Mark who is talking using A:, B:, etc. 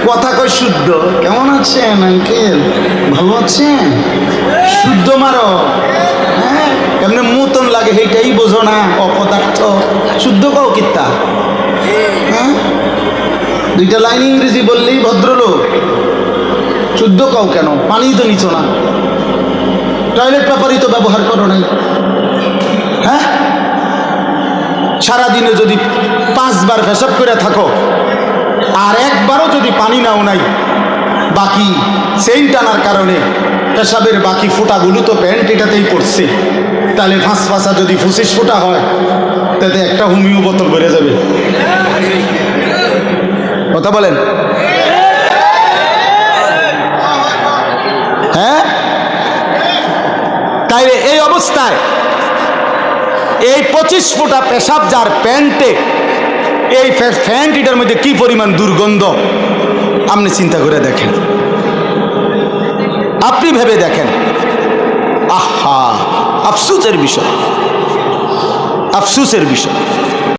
A: কথা কয় শুদ্ধ। কেমন আছেন আঙ্কেল, ভালো আছেন? শুদ্ধ মারো, হ্যাঁ? এমনি মতন লাগে সেইটাই বোঝো না, অপদার্থ। শুদ্ধ কও কিত্তা, হ্যাঁ? দুইটা লাইন ইংরেজি বললেই ভদ্রলোক। শুদ্ধ কও কেন? পানি তো নিছো না, টয়লেট পেপারই তো ব্যবহার করো নাই, হ্যাঁ? সারাদিনে যদি 5 বার পেশাব করে থাকো আর একবারও যদি পানি নাও নাই, বাকি চেইন টানার কারণে পেশাবের বাকি ফোঁটাগুলো তো প্যান্ট এটাতেই পড়ছে, তাহলে 5 যদি 25 ফোঁটা হয়, তাতে একটা হোমিও বোতল বেড়ে যাবে। কথা বলেন, হ্যাঁ? তাইলে এই অবস্থায় এই 25 ফোঁটা পেশাব যার প্যান্টে, এই প্যান্ট এটার মধ্যে কি পরিমাণ দুর্গন্ধ আপনি চিন্তা করে দেখেন, আপনি ভেবে দেখেন। আহা, আফসোসের বিষয়, আফসোসের বিষয়।